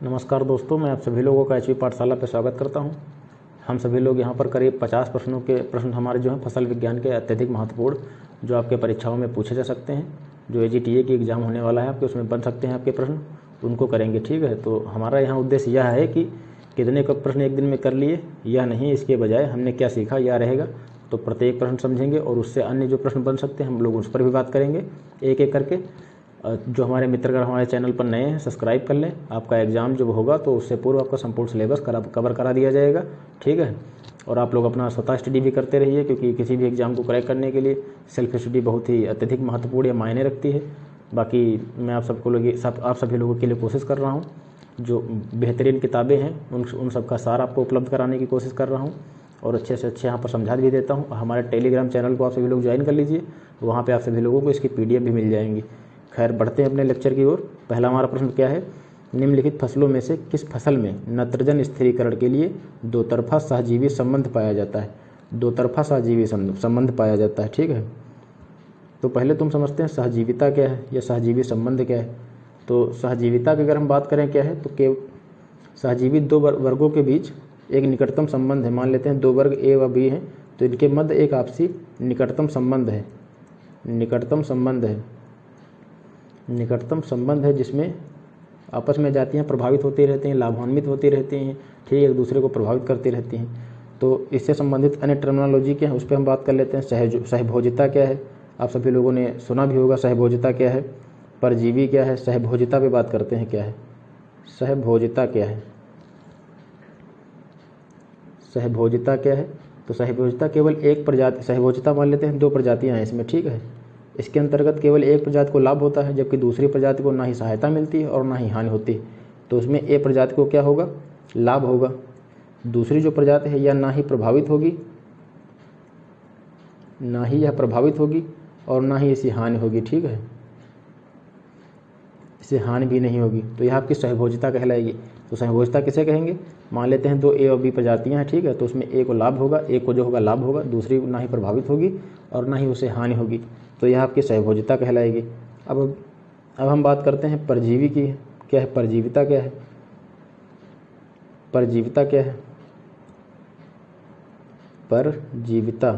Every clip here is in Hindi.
नमस्कार दोस्तों, मैं आप सभी लोगों का एचवी पाठशाला पर स्वागत करता हूं। हम सभी लोग यहां पर करीब 50 प्रश्न हमारे जो हैं फसल विज्ञान के अत्यधिक महत्वपूर्ण, जो आपके परीक्षाओं में पूछे जा सकते हैं, जो एजीटीए की एग्ज़ाम होने वाला है आपके, उसमें बन सकते हैं आपके प्रश्न, उनको करेंगे। ठीक है, तो हमारा यहाँ उद्देश्य यह है कि कितने का प्रश्न एक दिन में कर लिए या नहीं, इसके बजाय हमने क्या सीखा यह रहेगा। तो प्रत्येक प्रश्न समझेंगे और उससे अन्य जो प्रश्न बन सकते हैं हम लोग उस पर भी बात करेंगे एक एक करके। जो हमारे मित्र अगर हमारे चैनल पर नए हैं सब्सक्राइब कर लें। आपका एग्ज़ाम जब होगा तो उससे पूर्व आपका संपूर्ण सिलेबस कवर करा दिया जाएगा। ठीक है, और आप लोग अपना स्वतः स्टडी भी करते रहिए, क्योंकि किसी भी एग्ज़ाम को क्रैक करने के लिए सेल्फ स्टडी बहुत ही अत्यधिक महत्वपूर्ण या मायने रखती है। बाकी मैं आप सभी लोगों के लिए कोशिश कर रहा हूँ, जो बेहतरीन किताबें हैं उन सब का सार आपको उपलब्ध कराने की कोशिश कर रहा हूँ और अच्छे से अच्छे यहाँ पर समझा भी देता हूँ। हमारे टेलीग्राम चैनल को आप सभी लोग ज्वाइन कर लीजिए, वहाँ पे आप सभी लोगों को इसकी PDF भी मिल जाएंगी। खैर, बढ़ते हैं अपने लेक्चर की ओर। पहला हमारा प्रश्न क्या है, निम्नलिखित फसलों में से किस फसल में नत्रजन स्थिरीकरण के लिए दो तरफा सहजीवी संबंध पाया जाता है। दो तरफा सहजीवी संबंध पाया जाता है। ठीक है, तो पहले तुम समझते हैं सहजीविता क्या है या सहजीवी संबंध क्या है। तो सहजीविता की अगर हम बात करें क्या है, तो सहजीवी दो वर्गों के बीच एक निकटतम संबंध है। मान लेते हैं दो वर्ग ए व बी हैं, तो इनके मध्य एक आपसी निकटतम संबंध है। निकटतम संबंध है जिसमें आपस में जातियाँ प्रभावित होती रहती हैं, लाभान्वित होती रहती हैं। ठीक, एक दूसरे को प्रभावित करती रहती हैं। तो इससे संबंधित अन्य टर्मिनोलॉजी क्या है उस पर हम बात कर लेते हैं। सहभोजिता क्या है, आप सभी लोगों ने सुना भी होगा सहभोजिता क्या है। परजीवी क्या है, सहभोजिता पे बात करते हैं क्या है। सहभोजिता क्या है, सहभोजिता क्या है। तो सहभोजिता केवल एक प्रजाति, सहभोजिता मान लेते हैं दो प्रजातियाँ हैं इसमें। ठीक है, इसके अंतर्गत केवल एक प्रजाति को लाभ होता है, जबकि दूसरी प्रजाति को ना ही सहायता मिलती है और ना ही हानि होती है। तो उसमें ए प्रजाति को क्या होगा, लाभ होगा। दूसरी जो प्रजाति है यह ना ही प्रभावित होगी, ना ही यह प्रभावित होगी और ना ही इसी हानि होगी। ठीक है, इसे हानि भी नहीं होगी, तो यह आपकी सहभोजिता कहलाएगी। तो सहभोजिता किसे कहेंगे, मान लेते हैं दो ए और बी प्रजातियां हैं। ठीक है, तो उसमें ए को लाभ होगा, एक को जो होगा लाभ होगा, दूसरी ना ही प्रभावित होगी और ना ही उसे हानि होगी, तो यह आपकी सहभोजिता कहलाएगी। अब हम बात करते हैं परजीवी की। क्या है परजीविता, क्या है परजीविता, क्या है परजीविता।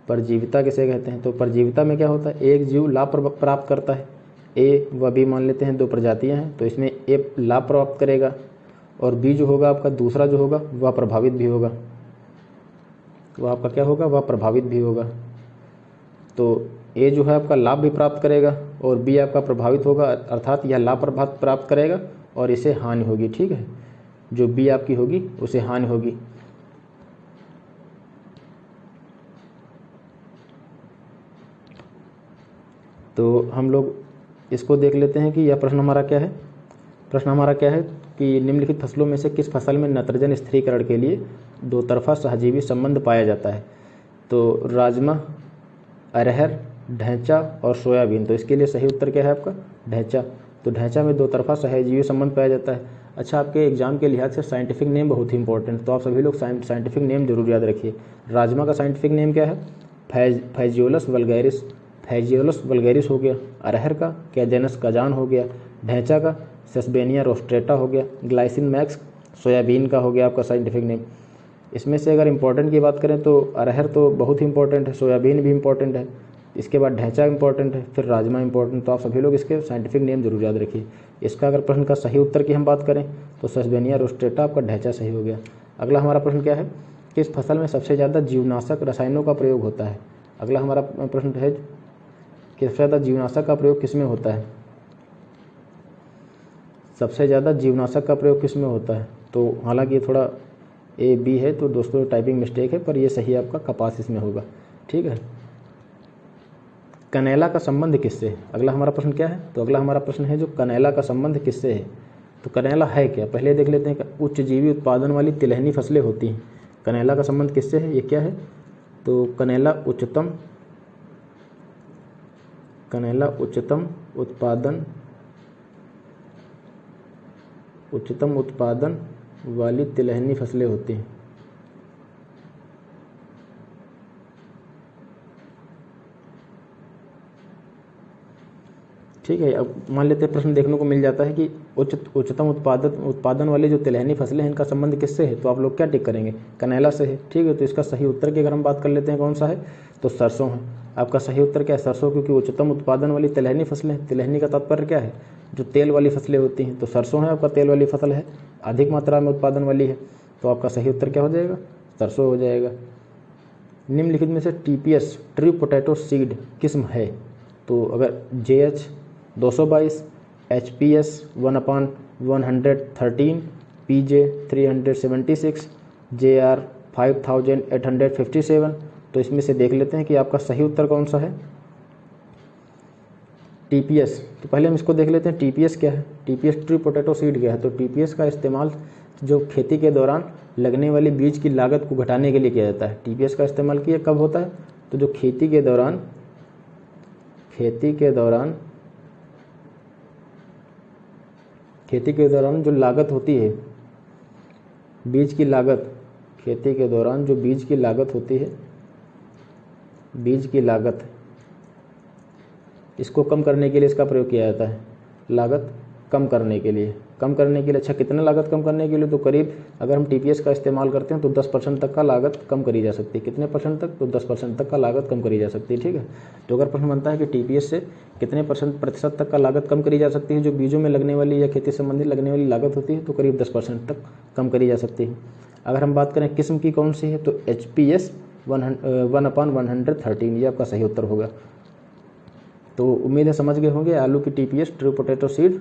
परजीविता किसे कहते हैं, तो परजीविता में क्या होता है, एक जीव लाभ प्राप्त करता है। ए व बी मान लेते हैं दो प्रजातियां हैं, तो इसमें ए लाभ प्राप्त करेगा और बी जो होगा आपका दूसरा जो होगा वह प्रभावित भी होगा। वह आपका क्या होगा, वह प्रभावित भी होगा। तो ए जो है आपका लाभ भी प्राप्त करेगा और बी आपका प्रभावित होगा, अर्थात यह लाभ प्राप्त करेगा और इसे हानि होगी। ठीक है, जो बी आपकी होगी उसे हानि होगी। तो हम लोग इसको देख लेते हैं कि यह प्रश्न हमारा क्या है। प्रश्न हमारा क्या है कि निम्नलिखित फसलों में से किस फसल में नत्रजन स्थिरीकरण के लिए दो तरफा सहजीवी संबंध पाया जाता है। तो राजमा, अरहर, ढैंचा और सोयाबीन। तो इसके लिए सही उत्तर क्या है आपका, ढैंचा। तो ढैंचा में दो तरफा सहजीवी संबंध पाया जाता है। अच्छा, आपके एग्जाम के लिहाज से साइंटिफिक नेम बहुत ही इंपॉर्टेंट, तो आप सभी लोग साइंटिफिक नेम जरूर याद रखिए। राजमा का साइंटिफिक नेम क्या है, फैजियोलस वल्गैरिस। फैजियोलस वल्गैरिस हो गया। अरहर का कैजेनस काजान हो गया। ढैंचा का सेस्बेनिया रोस्ट्रेटा हो गया। ग्लाइसिन मैक्स सोयाबीन का हो गया आपका साइंटिफिक नेम। इसमें से अगर इंपॉर्टेंट की बात करें तो अरहर तो बहुत ही इंपॉर्टेंट है, सोयाबीन भी इंपॉर्टेंट है, इसके बाद ढैंचा इंपॉर्टेंट है, फिर राजमा इंपॉर्टेंट। तो आप सभी लोग इसके साइंटिफिक नेम जरूर याद रखिए। इसका अगर प्रश्न का सही उत्तर की हम बात करें तो सेस्बेनिया रोस्ट्रेटा, आपका ढैंचा सही हो गया। अगला हमारा प्रश्न क्या है, किस फसल में सबसे ज़्यादा जीवनाशक रसायनों का प्रयोग होता है। अगला हमारा प्रश्न है कि सबसे ज़्यादा जीवनाशक का प्रयोग किस में होता है। सबसे ज़्यादा जीवनाशक का प्रयोग किस में होता है, तो हालांकि ये थोड़ा ए बी है, तो दोस्तों टाइपिंग मिस्टेक है, पर ये सही आपका कपास इसमें होगा। ठीक है, कनैला का संबंध किससे है। अगला हमारा प्रश्न क्या है, तो अगला हमारा प्रश्न है जो कनैला का संबंध किससे है। तो कनैला है क्या, पहले देख लेते हैं। उच्च जीवी उत्पादन वाली तिलहनी फसलें होती हैं। कनैला का संबंध किससे है, ये क्या है, तो कनैला उच्चतम उत्पादन वाली तिलहनी फसलें होती हैं। ठीक है। अब मान लेते हैं प्रश्न देखने को मिल जाता है कि उच्चतम उत्पादन वाली जो तिलहनी फसलें हैं इनका संबंध किससे है, तो आप लोग क्या टिक करेंगे, कनैला से है। ठीक है, तो इसका सही उत्तर की अगर हम बात कर लेते हैं कौन सा है, तो सरसों है। आपका सही उत्तर क्या है, सरसों, क्योंकि उच्चतम उत्पादन वाली तिलहनी फसलें, तिलहनी का तात्पर्य क्या है, जो तेल वाली फसलें होती हैं, तो सरसों है आपका तेल वाली फसल है, अधिक मात्रा में उत्पादन वाली है, तो आपका सही उत्तर क्या हो जाएगा, सरसों हो जाएगा। निम्नलिखित में से TPS ट्रू पोटैटो सीड किस्म है, तो अगर JH 222, HPS 1/113, PJ 376, JR 5857, तो इसमें से देख लेते हैं कि आपका सही उत्तर कौन सा है, TPS। तो पहले हम इसको देख लेते हैं TPS क्या है, TPS ट्रू पोटैटो सीड क्या है। तो TPS का इस्तेमाल जो खेती के दौरान लगने वाली बीज की लागत को घटाने के लिए किया जाता है। TPS का इस्तेमाल किया कब होता है, तो जो खेती के दौरान जो लागत होती है, बीज की लागत, खेती के दौरान जो बीज की लागत होती है, बीज की लागत, इसको कम करने के लिए इसका प्रयोग किया जाता है, लागत कम करने के लिए। अच्छा, कितना लागत कम करने के लिए, तो करीब अगर हम TPS का इस्तेमाल करते हैं तो 10% तक का लागत कम करी जा सकती है। कितने परसेंट तक, तो 10% तक का लागत कम करी जा सकती है। ठीक है, तो अगर प्रश्न बनता है कि TPS से कितने प्रतिशत तक का लागत कम करी जा सकती है, जो बीजों में लगने वाली या खेती संबंधी लगने वाली लागत होती है, तो करीब 10% तक कम करी जा सकती है। अगर हम बात करें किस्म की कौन सी है, तो HPS 1/113, ये आपका सही उत्तर होगा। तो उम्मीद है समझ गए होंगे आलू की TPS ट्रू पोटैटो सीड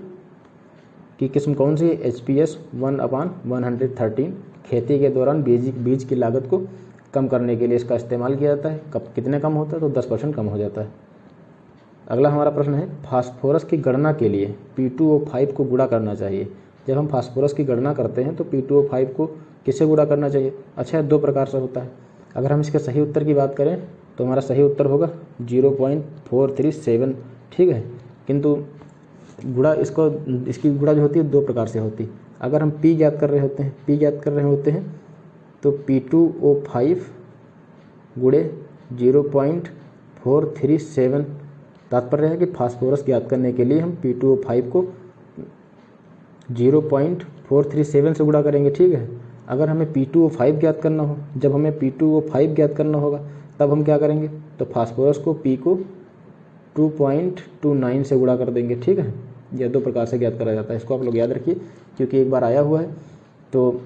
की किस्म कौन सी है, HPS 1/113। खेती के दौरान बीज की लागत को कम करने के लिए इसका इस्तेमाल किया जाता है। कब कितने कम होता है, तो 10% कम हो जाता है। अगला हमारा प्रश्न है, फास्फोरस की गणना के लिए P2O5 को गुणा करना चाहिए। जब हम फास्फोरस की गणना करते हैं तो P2O5 को किससे गुणा करना चाहिए। अच्छा, 2 प्रकार से होता है। अगर हम इसके सही उत्तर की बात करें तो हमारा सही उत्तर होगा 0.437। ठीक है, किंतु गुणा इसकी गुणा जो होती है 2 प्रकार से होती है। अगर हम P ज्ञात कर रहे होते हैं तो P2O5 गुणे 0.437, तात्पर्य है कि फास्फोरस ज्ञात करने के लिए हम P2O5 को 0.437 से गुणा करेंगे। ठीक है, अगर हमें P2O5 ज्ञात करना हो, जब हमें P2O5 ज्ञात करना होगा तब हम क्या करेंगे, तो फास्फोरस को P को 2.29 से गुणा कर देंगे। ठीक है, यह 2 प्रकार से ज्ञात करा जाता है। इसको आप लोग याद रखिए, क्योंकि एक बार आया हुआ है तो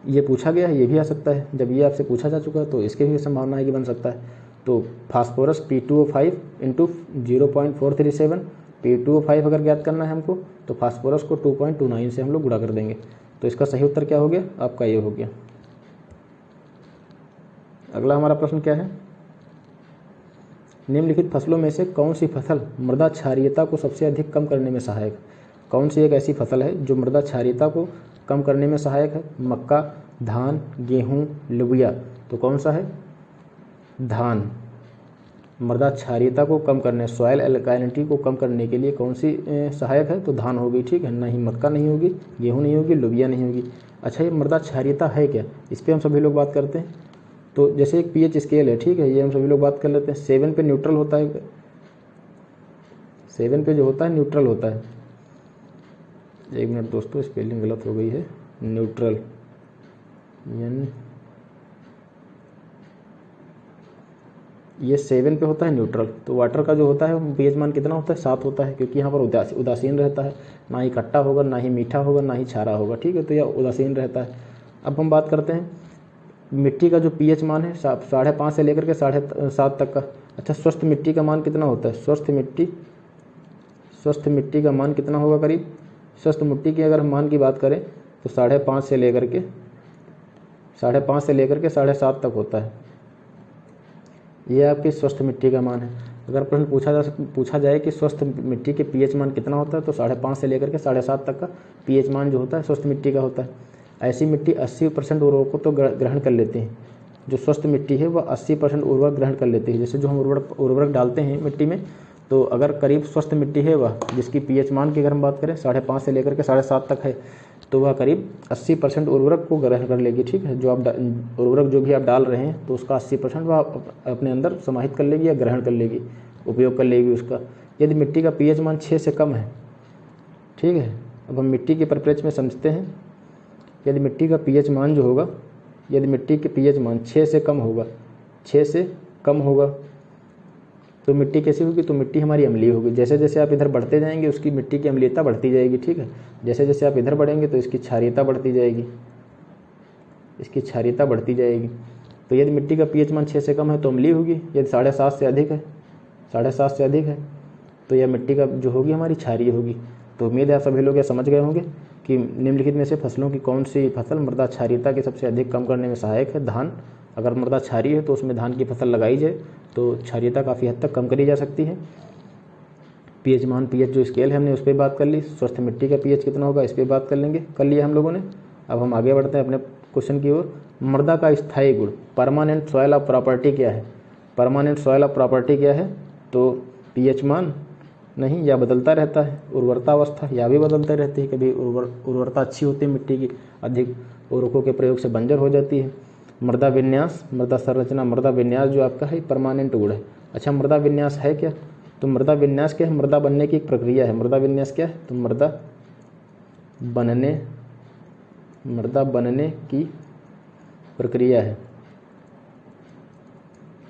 ये पूछा गया है, ये भी आ सकता है। जब ये आपसे पूछा जा चुका है तो इसके भी संभावना है कि बन सकता है। तो फास्फोरस P2O5 इंटू 0.437, P2O5 अगर ज्ञात करना है हमको तो फास्फोरस को 2.29 से हम लोग गुणा कर देंगे। तो इसका सही उत्तर क्या हो गया, आपका ये हो गया। अगला हमारा प्रश्न क्या है, निम्नलिखित फसलों में से कौन सी फसल मृदा क्षारीयता को सबसे अधिक कम करने में सहायक। कौन सी एक ऐसी फसल है जो मृदा क्षारीयता को कम करने में सहायक है, मक्का, धान, गेहूं, लोबिया। तो कौन सा है, धान। मृदा क्षारीयता को कम करने, सॉइल एल्कालिनिटी को कम करने के लिए कौन सी सहायक है, तो धान होगी। ठीक है, नहीं मक्का नहीं होगी, गेहूं नहीं होगी, लोबिया नहीं होगी। अच्छा, ये मृदा क्षारीयता है क्या, इस पर हम सभी लोग बात करते हैं। तो जैसे एक pH स्केल है, ठीक है, ये हम सभी लोग बात कर लेते हैं। 7 पे न्यूट्रल होता है, 7 पे जो होता है न्यूट्रल होता है। एक मिनट दोस्तों, स्पेलिंग गलत हो गई है, न्यूट्रल ये 7 पे होता है न्यूट्रल। तो वाटर का जो होता है pH मान कितना होता है, 7 होता है, क्योंकि यहाँ पर उदासीन रहता है, ना ही खट्टा होगा, ना ही मीठा होगा, ना ही क्षारा होगा। ठीक है, तो यह उदासीन रहता है। अब हम बात करते हैं मिट्टी का जो pH मान है 5.5 से लेकर के 7.5 तक का। अच्छा, स्वस्थ मिट्टी का मान कितना होता है, स्वस्थ मिट्टी का मान कितना होगा करीब, स्वस्थ मिट्टी की अगर हम मान की बात करें तो 5.5 से लेकर के 7.5 तक होता है। ये आपकी स्वस्थ मिट्टी का मान है। अगर प्रश्न पूछा जाए कि स्वस्थ मिट्टी के pH मान कितना होता है, तो 5.5 से लेकर के 7.5 तक का pH मान जो होता है स्वस्थ मिट्टी का होता है। ऐसी मिट्टी 80% उर्वरकों तो ग्रहण कर लेती है। जो स्वस्थ मिट्टी है वह 80% उर्वरक ग्रहण कर लेती है। जैसे जो हम उर्वरक डालते हैं मिट्टी में, तो अगर करीब स्वस्थ मिट्टी है वह, जिसकी pH मान की अगर हम बात करें 5.5 से लेकर के 7.5 तक है, तो वह करीब 80% उर्वरक को ग्रहण कर लेगी। ठीक है, जो आप उर्वरक जो भी आप डाल रहे हैं तो उसका 80% वह अपने अंदर समाहित कर लेगी या ग्रहण कर लेगी, उपयोग कर लेगी उसका। यदि मिट्टी का पीएच मान 6 से कम है, ठीक है। अब हम मिट्टी के परिप्रेक्ष्य में समझते हैं। यदि मिट्टी का पीएच मान जो होगा, यदि मिट्टी के पीएच मान 6 से कम होगा, 6 से कम होगा तो मिट्टी कैसी होगी? तो मिट्टी हमारी अम्लीय होगी। जैसे जैसे आप इधर बढ़ते जाएंगे उसकी मिट्टी की अम्लीयता बढ़ती जाएगी, ठीक है। जैसे जैसे आप इधर बढ़ेंगे तो इसकी क्षारीयता बढ़ती जाएगी, इसकी क्षारीयता बढ़ती जाएगी। तो यदि मिट्टी का पीएच मान 6 से कम है तो अम्लीय होगी, यदि 7.5 से अधिक है, 7.5 से अधिक है तो यह मिट्टी का जो होगी हमारी क्षारीय होगी। तो उम्मीद है आप सभी लोग यह समझ गए होंगे कि निम्नलिखित में से फसलों की कौन सी फसल मृदा क्षारीयता की सबसे अधिक कम करने में सहायक है। धान। अगर मृदा क्षारीय है तो उसमें धान की फसल लगाई जाए तो क्षारीयता काफ़ी हद तक कम करी जा सकती है। पीएच मान, पीएच जो स्केल है हमने उस पर बात कर ली। स्वस्थ मिट्टी का पीएच कितना होगा इस पर बात कर लिया हम लोगों ने। अब हम आगे बढ़ते हैं अपने क्वेश्चन की ओर। मृदा का स्थायी गुण, परमानेंट सॉइल ऑफ प्रॉपर्टी क्या है? परमानेंट सॉइल ऑफ प्रॉपर्टी क्या है? तो पीएच मान नहीं, या बदलता रहता है। उर्वरता अवस्था, या भी बदलते रहती है। कभी उर्वरता अच्छी होती है मिट्टी की, अधिक उर्वरकों के प्रयोग से बंजर हो जाती है। मृदा विन्यास, मृदा संरचना, मृदा विन्यास जो आपका है परमानेंट गुण है। अच्छा, मृदा विन्यास है क्या? तो मृदा विन्यास क्या है? मृदा बनने की एक प्रक्रिया है। मृदा विन्यास क्या है? तो मृदा बनने की प्रक्रिया है।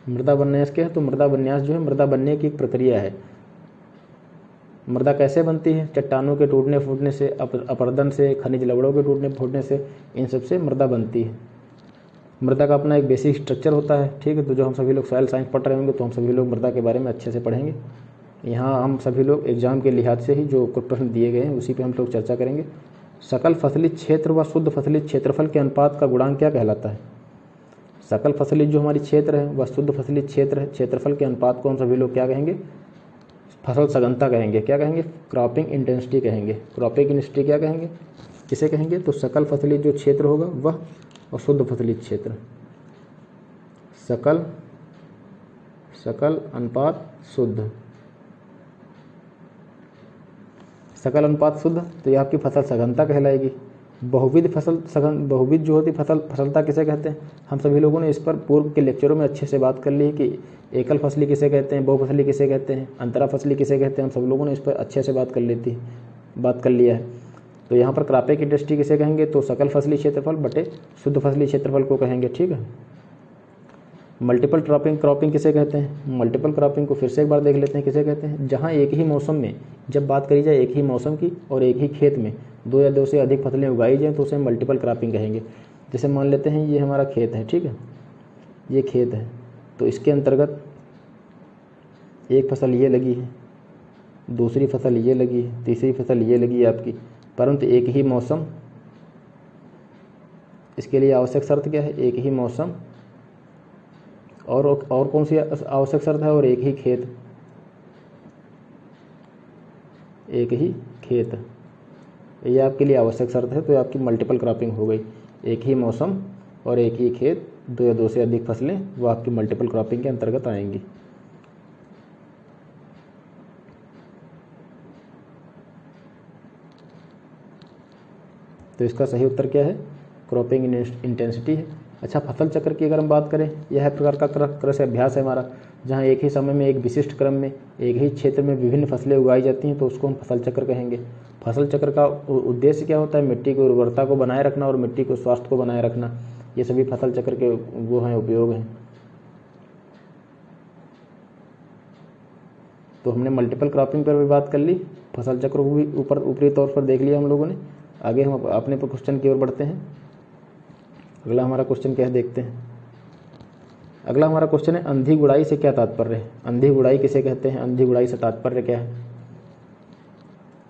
मृदा विन्यास क्या है? तो मृदा विन्यास जो है मृदा बनने की एक प्रक्रिया है। मृदा कैसे बनती है? चट्टानों के टूटने फूटने से, अपरदन से, खनिज लवणों के टूटने फूटने से, इन सब से मृदा बनती है। मृदा का अपना एक बेसिक स्ट्रक्चर होता है, ठीक है। तो जो हम सभी लोग सॉइल साइंस पढ़ रहे होंगे तो हम सभी लोग मृदा के बारे में अच्छे से पढ़ेंगे। यहाँ हम सभी लोग एग्जाम के लिहाज से ही जो कुछ प्रश्न दिए गए हैं उसी पे हम लोग चर्चा करेंगे। सकल फसली क्षेत्र व शुद्ध फसली क्षेत्रफल के अनुपात का गुणांक क्या कहलाता है? सकल फसली जो हमारी क्षेत्र है वह शुद्ध फसली क्षेत्र है, क्षेत्रफल के अनुपात को हम सभी लोग क्या कहेंगे? फसल सघनता कहेंगे। क्या कहेंगे? क्रॉपिंग इंटेंसिटी कहेंगे। क्रॉपिंग इंटेंसिटी क्या कहेंगे? किसे कहेंगे? तो सकल फसली जो क्षेत्र होगा वह, और शुद्ध फसली क्षेत्र। सकल अनुपात शुद्ध, सकल अनुपात शुद्ध, तो ये आपकी फसल सघनता कहलाएगी। बहुविध फसल सघन, बहुविध जो होती फसलता किसे कहते हैं? हम सभी लोगों ने इस पर पूर्व के लेक्चरों में अच्छे से बात कर ली है कि एकल फसली किसे कहते हैं, बहुफसली किसे कहते हैं, अंतरा फसली किसे कहते हैं। हम सब लोगों ने इस पर अच्छे से बात कर लिया है। तो यहाँ पर क्रॉपिंग इंटेंसिटी किसे कहेंगे? तो सकल फसली क्षेत्रफल बटे शुद्ध फसली क्षेत्रफल को कहेंगे, ठीक है। मल्टीपल क्रॉपिंग किसे कहते हैं? मल्टीपल क्रॉपिंग को फिर से एक बार देख लेते हैं किसे कहते हैं। जहाँ एक ही मौसम में, जब बात करी जाए एक ही मौसम की और एक ही खेत में दो या दो से अधिक फसलें उगाई जाएँ तो उसे मल्टीपल क्रॉपिंग कहेंगे। जैसे मान लेते हैं ये हमारा खेत है, ठीक है, ये खेत है, तो इसके अंतर्गत एक फसल ये लगी है, दूसरी फसल ये लगी है, तीसरी फसल ये लगी है आपकी, परंतु एक ही मौसम। इसके लिए आवश्यक शर्त क्या है? एक ही मौसम और कौन सी आवश्यक शर्त है? और एक ही खेत, एक ही खेत, ये आपके लिए आवश्यक शर्त है। तो आपकी मल्टीपल क्रॉपिंग हो गई। एक ही मौसम और एक ही खेत, दो या दो से अधिक फसलें, वो आपकी मल्टीपल क्रॉपिंग के अंतर्गत आएंगी। तो इसका सही उत्तर क्या है? क्रॉपिंग इंटेंसिटी है। अच्छा, फसल चक्र की अगर हम बात करें, यह प्रकार का कृषि अभ्यास है हमारा, जहाँ एक ही समय में एक विशिष्ट क्रम में एक ही क्षेत्र में विभिन्न फसलें उगाई जाती हैं, तो उसको हम फसल चक्र कहेंगे। फसल चक्र का उद्देश्य क्या होता है? मिट्टी की उर्वरता को बनाए रखना और मिट्टी के स्वास्थ्य को बनाए रखना। ये सभी फसल चक्र के वो हैं, उपयोग हैं। तो हमने मल्टीपल क्रॉपिंग पर भी बात कर ली, फसल चक्र को भी ऊपरी तौर पर देख लिया हम लोगों ने। आगे हम अपने क्वेश्चन की ओर बढ़ते हैं। अगला हमारा क्वेश्चन क्या है देखते हैं। अगला हमारा क्वेश्चन है, अंधी गुड़ाई से क्या तात्पर्य है? अंधी गुड़ाई किसे कहते हैं? अंधी गुड़ाई से तात्पर्य क्या है?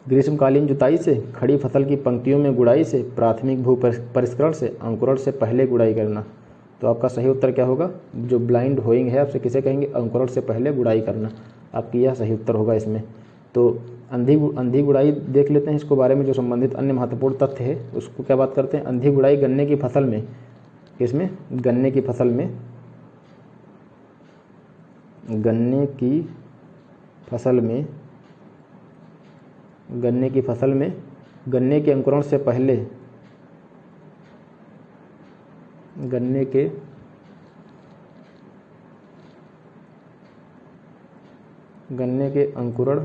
ग्रीष्मकालीन जुताई से, खड़ी फसल की पंक्तियों में गुड़ाई से, प्राथमिक भू परिष्करण से, अंकुरण से पहले गुड़ाई करना। तो आपका सही उत्तर क्या होगा? जो ब्लाइंड होइंग है आपसे किसे कहेंगे? अंकुरण से पहले गुड़ाई करना। आपकी यह सही उत्तर होगा इसमें। तो अंधी गुड़ाई देख लेते हैं, इसको बारे में जो संबंधित अन्य महत्वपूर्ण तथ्य है उसको क्या बात करते हैं। अंधी गुड़ाई गन्ने की फसल में, किसमें? गन्ने की फसल में, गन्ने की फसल में, गन्ने की फसल में गन्ने के अंकुरण से पहले, गन्ने गन्ने के अंकुरण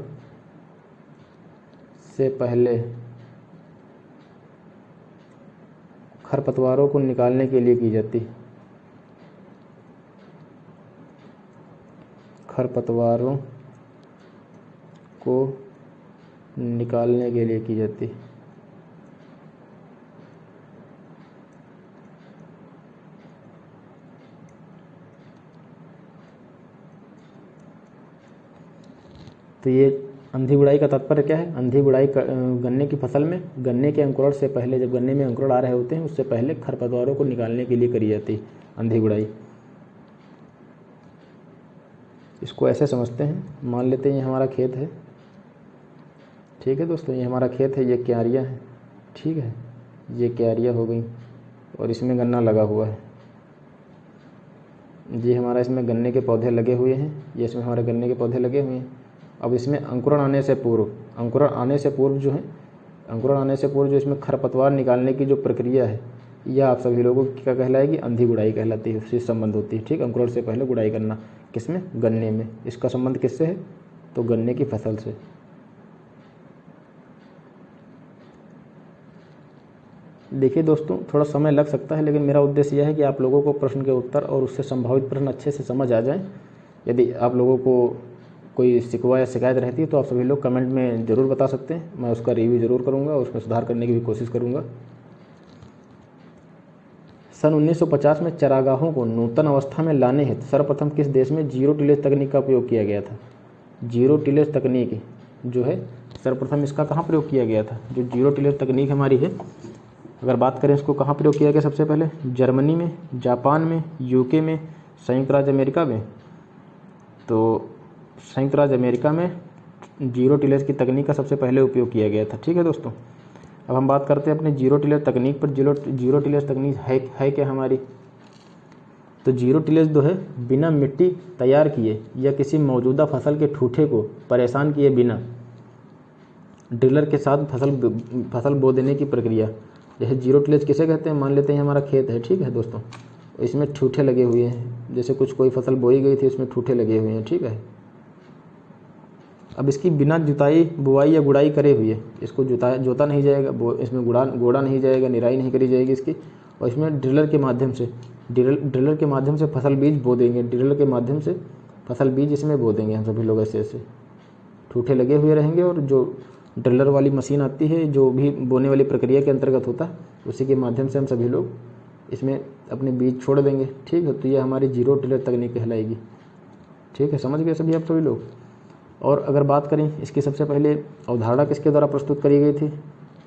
से पहले खरपतवारों को निकालने के लिए की जाती है। खरपतवारों को निकालने के लिए की जाती है। तो ये अंधी गुड़ाई का तात्पर्य क्या है? अंधी गुड़ाई गन्ने की फसल में गन्ने के अंकुरण से पहले, जब गन्ने में अंकुरण आ रहे होते हैं उससे पहले खरपतवारों को निकालने के लिए करी जाती है अंधी गुड़ाई। इसको ऐसे समझते हैं, मान लेते हैं ये हमारा खेत है, ठीक है दोस्तों, ये हमारा खेत है, ये क्यारियाँ हैं, ठीक है, ये क्यारियाँ हो गई और इसमें गन्ना लगा हुआ है। ये हमारा इसमें गन्ने के पौधे लगे हुए हैं, ये इसमें हमारे गन्ने के पौधे लगे हुए हैं। अब इसमें अंकुरण आने से पूर्व जो इसमें खरपतवार निकालने की जो प्रक्रिया है, यह आप सभी लोगों की क्या कहलाएगी? अंधी गुड़ाई कहलाती है। उससे संबंध होती है, ठीक, अंकुरण से पहले गुड़ाई करना। किसमें? गन्ने में। इसका संबंध किससे है? तो गन्ने की फसल से। देखिए दोस्तों, थोड़ा समय लग सकता है, लेकिन मेरा उद्देश्य यह है कि आप लोगों को प्रश्न के उत्तर और उससे संभावित प्रश्न अच्छे से समझ आ जाएं। यदि आप लोगों को कोई शिकवा या शिकायत रहती है तो आप सभी लोग कमेंट में ज़रूर बता सकते हैं, मैं उसका रिव्यू ज़रूर करूँगा और उसमें सुधार करने की भी कोशिश करूँगा। सन 1950 में चरागाहों को नूतन अवस्था में लाने हेतु सर्वप्रथम किस देश में जीरो टिलेज तकनीक का उपयोग किया गया था? जीरो टिलेज तकनीक जो है सर्वप्रथम इसका कहाँ प्रयोग किया गया था? जो जीरो टिलेज तकनीक हमारी है, अगर बात करें इसको कहाँ प्रयोग किया गया सबसे पहले? जर्मनी में, जापान में, यूके में, संयुक्त राज्य अमेरिका में। तो संयुक्त राज्य अमेरिका में जीरो टिलेज की तकनीक का सबसे पहले उपयोग किया गया था, ठीक है दोस्तों। अब हम बात करते हैं अपने जीरो टिलेज तकनीक पर। जीरो टिलेज तकनीक है क्या हमारी? तो जीरो टिलेज जो है बिना मिट्टी तैयार किए या किसी मौजूदा फसल के ठूठे को परेशान किए बिना ड्रिलर के साथ फसल बो देने की प्रक्रिया। जैसे जीरो टिलेज किसे कहते हैं? मान लेते हैं हमारा खेत है, ठीक है दोस्तों, इसमें ठूठे लगे हुए हैं, जैसे कोई फसल बोई गई थी उसमें ठूठे लगे हुए हैं, ठीक है। अब इसकी बिना जुताई, बुआई या गुड़ाई करे हुए इसको जोता नहीं जाएगा, इसमें गोड़ा नहीं जाएगा, निराई नहीं करी जाएगी इसकी, और इसमें ड्रिलर के माध्यम से फसल बीज बो देंगे। ड्रिलर के माध्यम से फसल बीज इसमें बो देंगे हम सभी लोग। ऐसे ठूठे लगे हुए रहेंगे और जो ड्रिलर वाली मशीन आती है जो भी बोने वाली प्रक्रिया के अंतर्गत होता है, उसी के माध्यम से हम सभी लोग इसमें अपने बीज छोड़ देंगे, ठीक है। तो ये हमारी जीरो टिलेज तकनीक कहलाएगी, ठीक है। समझ गए सभी आप सभी लोग। और अगर बात करें इसकी सबसे पहले अवधारणा किसके द्वारा प्रस्तुत करी गई थी?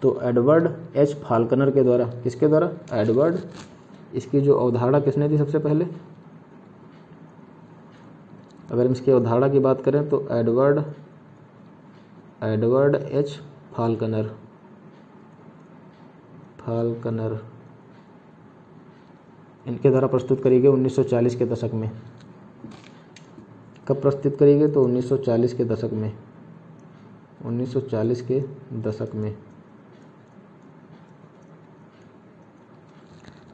तो एडवर्ड एच फाल्कनर के द्वारा। किसके द्वारा? एडवर्ड। इसकी जो अवधारणा किसने दी सबसे पहले? अगर हम इसकी अवधारणा की बात करें तो एडवर्ड एच फाल्कनर इनके द्वारा प्रस्तुत करी गई 1940 के दशक में। कब प्रस्तुत करी गई? तो 1940 के दशक में। 1940 के दशक में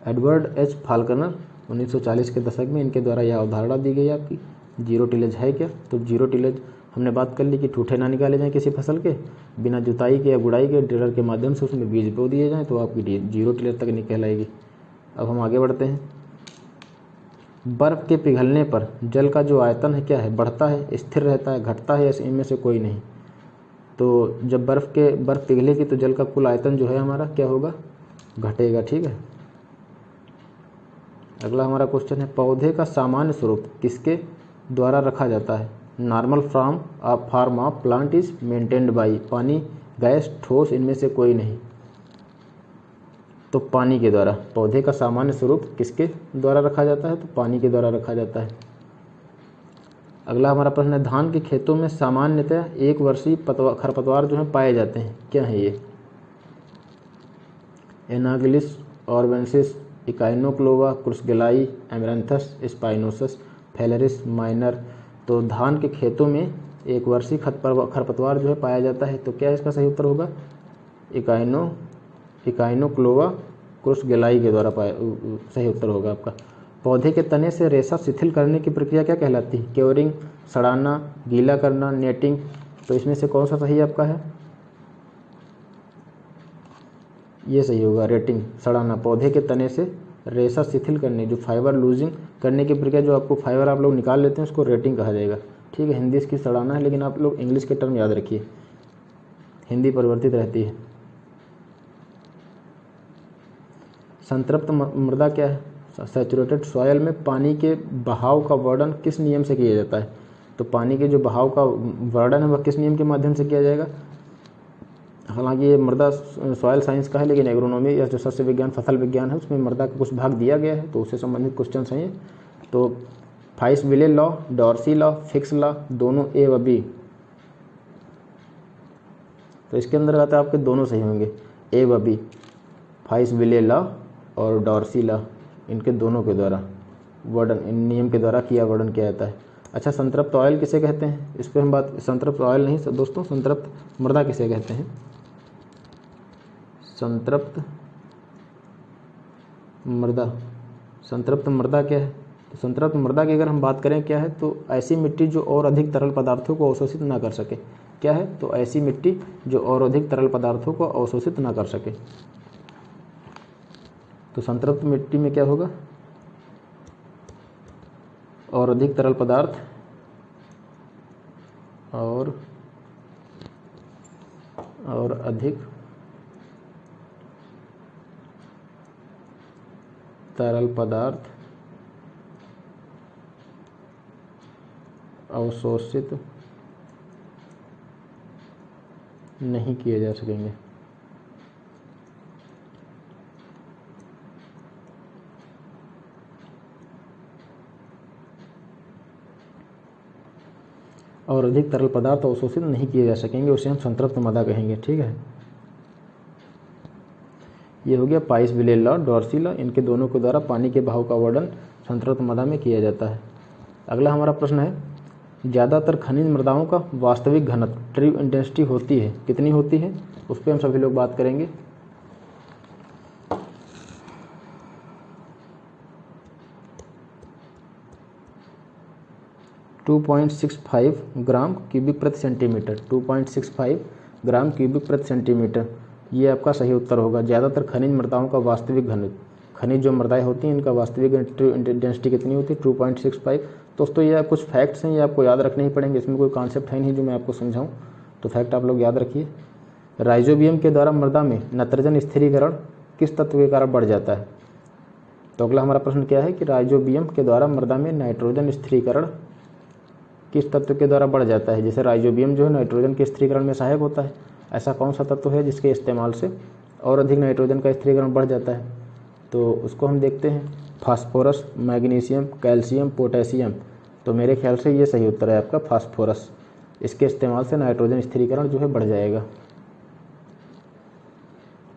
एडवर्ड एच फाल्कनर 1940 के दशक में इनके द्वारा यह अवधारणा दी गई आपकी। जीरो टिलेज है क्या? तो जीरो टिलेज हमने बात कर ली कि ठूठे ना निकाले जाएं किसी फसल के, बिना जुताई के या गुड़ाई के ड्रिलर के माध्यम से उसमें बीज बो दिए जाएं, तो आपकी जीरो टिलेज तकनीक कहलाएगी। अब हम आगे बढ़ते हैं। बर्फ़ के पिघलने पर जल का जो आयतन है क्या है? बढ़ता है, स्थिर रहता है, घटता है, या इनमें से कोई नहीं? तो जब बर्फ़ पिघलेगी तो जल का कुल आयतन जो है हमारा क्या होगा? घटेगा, ठीक है। अगला हमारा क्वेश्चन है, पौधे का सामान्य स्वरूप किसके द्वारा रखा जाता है? Normal form of plant is maintained by. पानी, गैस, ठोस, इनमें से कोई नहीं। तो पानी के द्वारा। पौधे का सामान्य स्वरूप किसके द्वारा रखा जाता है? तो पानी के द्वारा रखा जाता है। अगला हमारा प्रश्न है, धान के खेतों में सामान्यतः एक वर्षीय खरपतवार जो है पाए जाते हैं, क्या है ये? एनागिलिस ऑर्बेंसिस, इकाइनोक्लोवा, क्रुसगेलाई, एमरैंथस, स्पाइनोसस, फेलेरिस माइनर। तो धान के खेतों में एक वर्षीय खरपतवार जो है पाया जाता है, तो क्या इसका सही उत्तर होगा? इकाइनोक्लोवा क्रुसगेलाई के द्वारा सही उत्तर होगा आपका। पौधे के तने से रेशा शिथिल करने की प्रक्रिया क्या कहलाती है? क्योरिंग, सड़ाना, गीला करना, नेटिंग। तो इसमें से कौन सा सही आपका है? ये सही होगा, रेटिंग, सड़ाना। पौधे के तने से रेशा शिथिल करने, जो फाइबर लूजिंग करने की प्रक्रिया, जो आपको फाइबर आप लोग निकाल लेते हैं उसको रेटिंग कहा जाएगा। ठीक है, हिंदी इसकी सड़ाना है, लेकिन आप लोग इंग्लिश के टर्म याद रखिए, हिंदी परिवर्तित रहती है। संतृप्त मृदा क्या है? सैचुरेटेड सॉयल में पानी के बहाव का वर्णन किस नियम से किया जाता है? तो पानी के जो बहाव का वर्णन है वह किस नियम के माध्यम से किया जाएगा? हालांकि ये मृदा सॉयल साइंस का है, लेकिन एग्रोनॉमी या जो सस्य विज्ञान फसल विज्ञान है उसमें मृदा का कुछ भाग दिया गया है, तो उससे संबंधित क्वेश्चन हैं ये। तो फाइस-विले law, Darcy law, Fick's law, दोनों ए व बी। तो इसके अंदर आता है आपके दोनों सही होंगे, ए व बी, फाइस-विले लॉ और डॉर्सी लॉ, इनके दोनों के द्वारा वर्णन, इन नियम के द्वारा वर्णन किया जाता है। अच्छा, संतृप्त ऑयल किसे कहते हैं? इस पर हम बात, संतृप्त ऑयल नहीं दोस्तों, संतृप्त मृदा किसे कहते हैं? संतृप्त मृदा, संतृप्त मृदा क्या है? तो संतृप्त मृदा की अगर हम बात करें क्या है, तो ऐसी मिट्टी जो और अधिक तरल पदार्थों को अवशोषित ना कर सके। क्या है? तो ऐसी मिट्टी जो और अधिक तरल पदार्थों को अवशोषित ना कर सके। तो संतृप्त मिट्टी में क्या होगा? और अधिक तरल पदार्थ और अधिक तरल पदार्थ अवशोषित नहीं किए जा सकेंगे। और अधिक तरल पदार्थ अवशोषित नहीं किए जा सकेंगे, उसे हम संतृप्त मृदा कहेंगे। ठीक है, ये हो गया फाइस-विले लॉ, डॉर्सी लॉ, इनके दोनों के द्वारा पानी के बहाव का वर्णन संतृप्त मृदा में किया जाता है। अगला हमारा प्रश्न है, ज़्यादातर खनिज मृदाओं का वास्तविक घनत्व, ट्रू इंटेंसिटी होती है, कितनी होती है? उस पर हम सभी लोग बात करेंगे। (2.65 ग्राम क्यूबिक प्रति सेंटीमीटर), 2.65 ग्राम क्यूबिक प्रति सेंटीमीटर, ये आपका सही उत्तर होगा। ज़्यादातर खनिज मृदाओं का वास्तविक घनत्व, खनिज जो मृदाएं होती हैं इनका वास्तविक डेंसिटी कितनी होती है? 2.65। दोस्तों ये कुछ फैक्ट्स हैं, ये आपको याद रखने ही पड़ेंगे, इसमें कोई कॉन्सेप्ट है नहीं जो मैं आपको समझाऊं, तो फैक्ट आप लोग याद रखिए। राइजोबियम के द्वारा मृदा में नाइट्रोजन स्थिरीकरण किस तत्व के कारण बढ़ जाता है? तो अगला हमारा प्रश्न क्या है कि राइजोबियम के द्वारा मृदा में नाइट्रोजन स्थिरीकरण किस तत्व के द्वारा बढ़ जाता है? जैसे राइजोबियम जो है नाइट्रोजन के स्थिरीकरण में सहायक होता है, ऐसा कौन सा तत्व है जिसके इस्तेमाल से और अधिक नाइट्रोजन का स्थिरीकरण बढ़ जाता है? तो उसको हम देखते हैं, फास्फोरस, मैग्नीशियम, कैल्शियम, पोटेशियम। तो मेरे ख्याल से ये सही उत्तर है आपका फास्फोरस, इसके इस्तेमाल से नाइट्रोजन स्थिरीकरण जो है बढ़ जाएगा।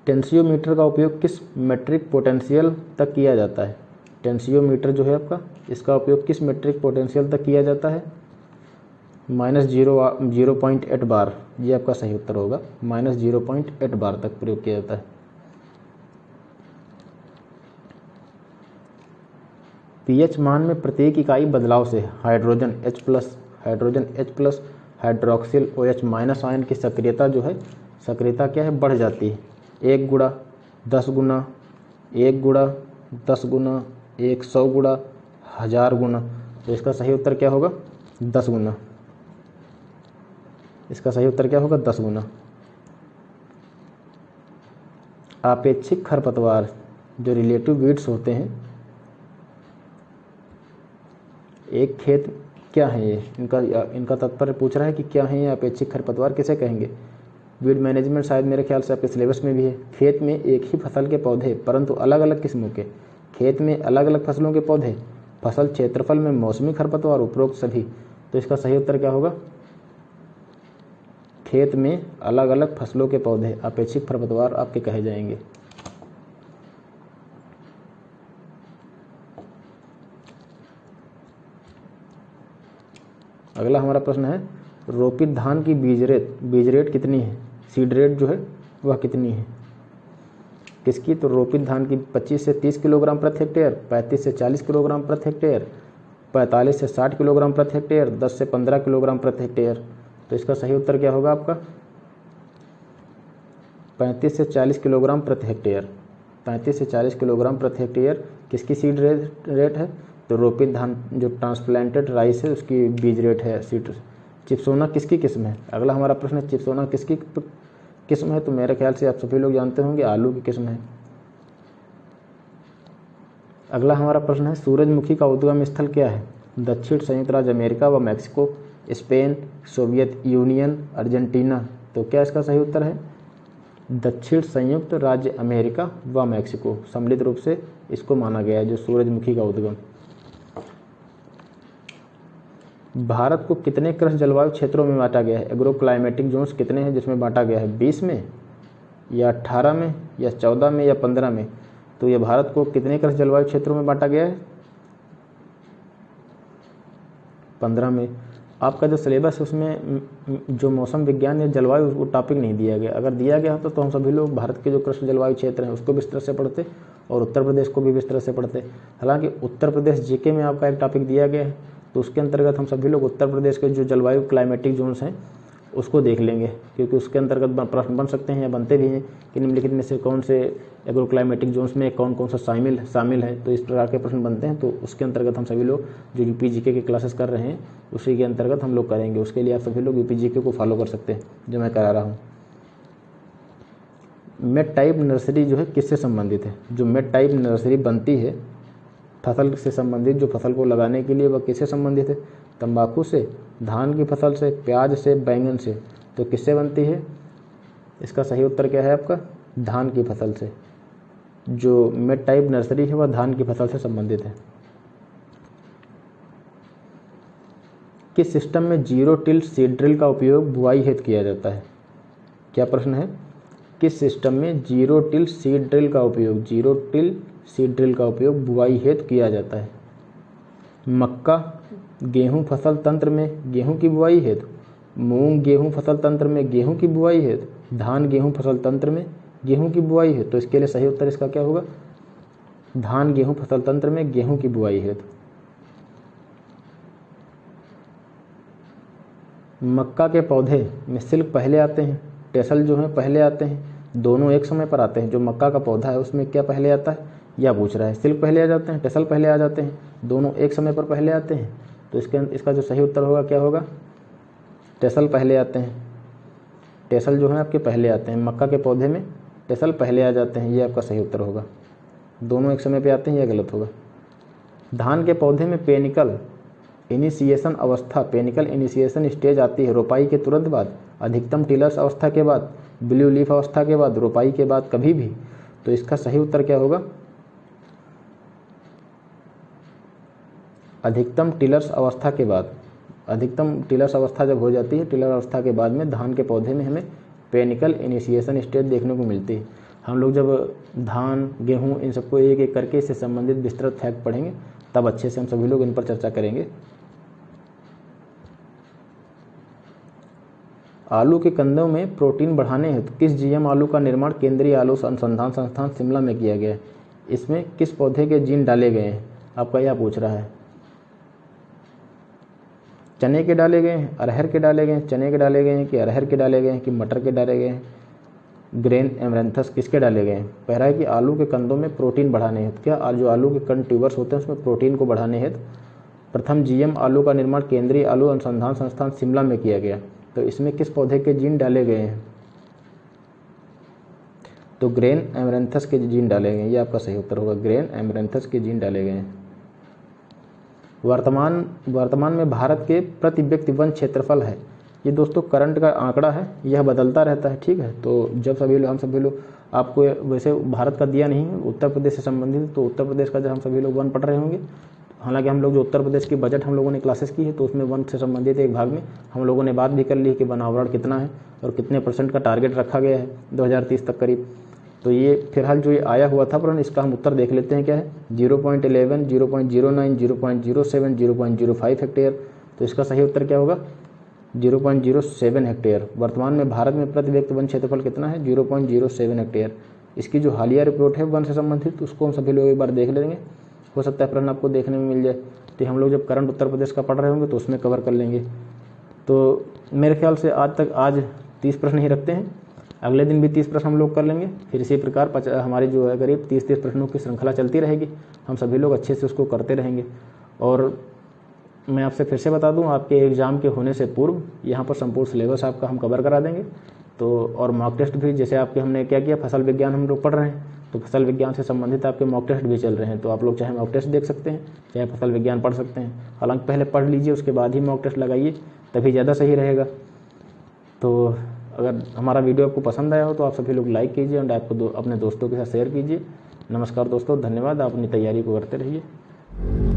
टेंसियोमीटर का उपयोग किस मेट्रिक पोटेंशियल तक किया जाता है? टेंसियोमीटर जो है आपका, इसका उपयोग किस मेट्रिक पोटेंशियल तक किया जाता है? -0.8 बार, ये आपका सही उत्तर होगा, -0.8 बार तक प्रयोग किया जाता है। पीएच मान में प्रत्येक इकाई बदलाव से hydrogen H+, hydroxyl OH- ion की सक्रियता जो है, सक्रियता क्या है? बढ़ जाती है। 1 गुणा, 10 गुना, 1 गुणा, 10 गुना, 100 गुणा, 1000 गुना। तो इसका सही उत्तर क्या होगा? 10 गुना। इसका सही उत्तर क्या होगा? 10 गुना। आपेक्षिक खरपतवार जो रिलेटिव वीड्स होते हैं, एक खेत क्या है ये? इनका तात्पर्य पूछ रहा है कि क्या है ये आपेक्षिक खरपतवार, किसे कहेंगे? वीड मैनेजमेंट शायद मेरे ख्याल से आपके सिलेबस में भी है। खेत में एक ही फसल के पौधे परंतु अलग अलग किस्मों के, खेत में अलग अलग फसलों के पौधे, फसल क्षेत्रफल में मौसमी खरपतवार, उपरोक्त सभी। तो इसका सही उत्तर क्या होगा? खेत में अलग अलग फसलों के पौधे अपेक्षित खरपतवार आपके कहे जाएंगे। अगला हमारा प्रश्न है, रोपित धान की बीज रेट कितनी है? सीड रेट जो है वह कितनी है? किसकी? तो रोपित धान की 25 से 30 किलोग्राम प्रति हेक्टेयर, 35 से 40 किलोग्राम प्रति हेक्टेयर, 45 से 60 किलोग्राम प्रति हेक्टेयर, 10 से 15 किलोग्राम प्रति हेक्टेयर। तो इसका सही उत्तर क्या होगा आपका? 35 से 40 किलोग्राम प्रति हेक्टेयर। 35 से 40 किलोग्राम प्रति हेक्टेयर किसकी सीड रेट है? तो रोपित धान जो ट्रांसप्लांटेड राइस है उसकी बीज रेट है सीड। चिप्सोना किसकी किस्म है? अगला हमारा प्रश्न है चिप्सोना किसकी किस्म है? तो मेरे ख्याल से आप सभी लोग जानते होंगे आलू की किस्म है। अगला हमारा प्रश्न है सूरजमुखी का उद्गम स्थल क्या है? दक्षिण संयुक्त राज्य अमेरिका व Mexico, Spain, Soviet union, Argentina. तो क्या इसका सही उत्तर है? दक्षिण संयुक्त राज्य अमेरिका व मैक्सिको सम्मिलित रूप से इसको माना गया है जो सूरजमुखी का उद्गम। भारत को कितने कृषि जलवायु क्षेत्रों में बांटा गया है? एग्रो क्लाइमेटिक जोन्स कितने हैं जिसमें बांटा गया है? 20 में या 18 में या 14 में या 15 में? तो ये भारत को कितने कृषि जलवायु क्षेत्रों में बांटा गया है? 15 में। आपका जो सिलेबस है उसमें जो मौसम विज्ञान या जलवायु वो टॉपिक नहीं दिया गया। अगर दिया गया होता तो हम सभी लोग भारत के जो कृषि जलवायु क्षेत्र हैं उसको भी इस तरह से पढ़ते और उत्तर प्रदेश को भी इस तरह से पढ़ते। हालांकि उत्तर प्रदेश जीके में आपका एक टॉपिक दिया गया है तो उसके अंतर्गत हम सभी लोग उत्तर प्रदेश के जो जलवायु क्लाइमेटिक जोन्स हैं उसको देख लेंगे, क्योंकि उसके अंतर्गत प्रश्न बन सकते हैं या बनते भी हैं कि निम्नलिखित में से कौन से एग्रो क्लाइमेटिक जोन्स में कौन कौन सा शामिल है। तो इस प्रकार के प्रश्न बनते हैं, तो उसके अंतर्गत हम सभी लोग जो यूपी जीके की क्लासेस कर रहे हैं उसी के अंतर्गत हम लोग करेंगे। उसके लिए आप सभी लोग यूपी जीके को फॉलो कर सकते हैं जो मैं करा रहा हूँ। मेड टाइप नर्सरी जो है किससे संबंधित है? जो मेड टाइप नर्सरी बनती है फसल से संबंधित, जो फसल को लगाने के लिए वह किससे संबंधित है? तंबाकू से, धान की फसल से, प्याज से, बैंगन से। तो किससे बनती है? इसका सही उत्तर क्या है आपका? धान की फसल से। जो मेड टाइप नर्सरी है वह धान की फसल से संबंधित है। किस सिस्टम में जीरो टिल सीड ड्रिल का उपयोग बुआई हेतु किया जाता है? क्या प्रश्न है? किस सिस्टम में जीरो टिल सीड ड्रिल का उपयोग बुआई हेतु किया जाता है? मक्का गेहूं फसल तंत्र में गेहूं की बुआई हेतु, मूंग गेहूं फसल तंत्र में गेहूं की बुआई हेतु, धान गेहूं फसल तंत्र में गेहूं की बुआई हेतु। तो इसके लिए सही उत्तर इसका क्या होगा? धान गेहूं फसल तंत्र में गेहूं की बुआई हेतु। मक्का के पौधे में सिल्क पहले आते हैं, टेसल जो है पहले आते हैं, दोनों एक समय पर आते हैं? जो मक्का का पौधा है उसमें क्या पहले आता है या पूछ रहा है? सिल्क पहले आ जाते हैं, टेसल पहले आ जाते हैं, दोनों एक समय पर पहले आते हैं? तो इसका जो सही उत्तर होगा क्या होगा? टेसल पहले आते हैं। टेसल जो है आपके पहले आते हैं, मक्का के पौधे में टेसल पहले आ जाते हैं, ये आपका सही उत्तर होगा। दोनों एक समय पे आते हैं, यह गलत होगा। धान के पौधे में पेनिकल इनिशिएशन स्टेज आती है रोपाई के तुरंत बाद, अधिकतम टिलर्स अवस्था के बाद, ब्लू लीफ अवस्था के बाद, रोपाई के बाद, कभी भी? तो इसका सही उत्तर क्या होगा? अधिकतम टिलर्स अवस्था के बाद। अधिकतम टिलर्स अवस्था जब हो जाती है, टिलर अवस्था के बाद में धान के पौधे में हमें पेनिकल इनिशिएशन स्टेज देखने को मिलती है। हम लोग जब धान गेहूं इन सबको एक एक करके इससे संबंधित विस्तृत फैक्ट पढ़ेंगे तब अच्छे से हम सभी लोग इन पर चर्चा करेंगे। आलू के कंदों में प्रोटीन बढ़ाने हेतु किस जीएम आलू का निर्माण केंद्रीय आलू अनुसंधान संस्थान शिमला में किया गया है? इसमें किस पौधे के जीन डाले गए हैं? आपका यह पूछ रहा है। चने के डाले गए हैं, अरहर के डाले गए हैं, चने के डाले गए हैं कि अरहर के डाले गए हैं कि मटर के डाले गए हैं? ग्रेन एमरेंथस किसके डाले गए हैं? कह रहा है कि आलू के कंदों में प्रोटीन बढ़ाने हेतु। क्या जो आलू के कंद ट्यूबर्स होते हैं उसमें प्रोटीन को बढ़ाने हेतु प्रथम जीएम आलू का निर्माण केंद्रीय आलू अनुसंधान संस्थान शिमला में किया गया। तो इसमें किस पौधे के जीन डाले गए हैं? तो ग्रेन एमरेंथस के जीन डाले गए हैं, ये आपका सही उत्तर होगा। ग्रेन एमरेंथस के जीन डाले गए हैं। वर्तमान में भारत के प्रति व्यक्ति वन क्षेत्रफल है, ये दोस्तों करंट का आंकड़ा है, यह बदलता रहता है, ठीक है। तो जब हम सभी लोग आपको वैसे भारत का दिया नहीं है, उत्तर प्रदेश से संबंधित, तो उत्तर प्रदेश का जब हम सभी लोग वन पढ़ रहे होंगे, हालांकि हम लोग जो उत्तर प्रदेश की बजट हम लोगों ने क्लासेस की है तो उसमें वन से संबंधित एक भाग में हम लोगों ने बात भी कर ली है कि वन आवरण कितना है और कितने % का टारगेट रखा गया है 2030 तक करीब। तो ये फिलहाल जो ये आया हुआ था प्रश्न, इसका हम उत्तर देख लेते हैं क्या है। 0.11, 0.09, 0.07, 0.05 हेक्टेयर। तो इसका सही उत्तर क्या होगा? 0.07 हेक्टेयर। वर्तमान में भारत में प्रति व्यक्ति वन क्षेत्रफल कितना है? 0.07 हेक्टेयर। इसकी जो हालिया रिपोर्ट है वन से संबंधित उसको हम सभी लोग एक बार देख लेंगे। हो सकता है प्रश्न आपको देखने में मिल जाए। तो हम लोग जब करंट उत्तर प्रदेश का पढ़ रहे होंगे तो उसमें कवर कर लेंगे। तो मेरे ख्याल से आज 30 प्रश्न ही रखते हैं, अगले दिन भी 30 प्रश्न हम लोग कर लेंगे। फिर इसी प्रकार हमारी जो है करीब 30 प्रश्नों की श्रृंखला चलती रहेगी। हम सभी लोग अच्छे से उसको करते रहेंगे। और मैं आपसे फिर से बता दूं, आपके एग्ज़ाम के होने से पूर्व यहाँ पर संपूर्ण सिलेबस आपका हम कवर करा देंगे। तो और मॉक टेस्ट भी, जैसे आपके हमने क्या किया, फसल विज्ञान हम लोग पढ़ रहे हैं तो फसल विज्ञान से संबंधित आपके मॉक टेस्ट भी चल रहे हैं। तो आप लोग चाहे मॉक टेस्ट देख सकते हैं, चाहे फसल विज्ञान पढ़ सकते हैं। हालांकि पहले पढ़ लीजिए, उसके बाद ही मॉक टेस्ट लगाइए, तभी ज़्यादा सही रहेगा। तो अगर हमारा वीडियो आपको पसंद आया हो तो आप सभी लोग लाइक कीजिए और आपको अपने दोस्तों के साथ शेयर कीजिए। नमस्कार दोस्तों, धन्यवाद। आप अपनी तैयारी को करते रहिए।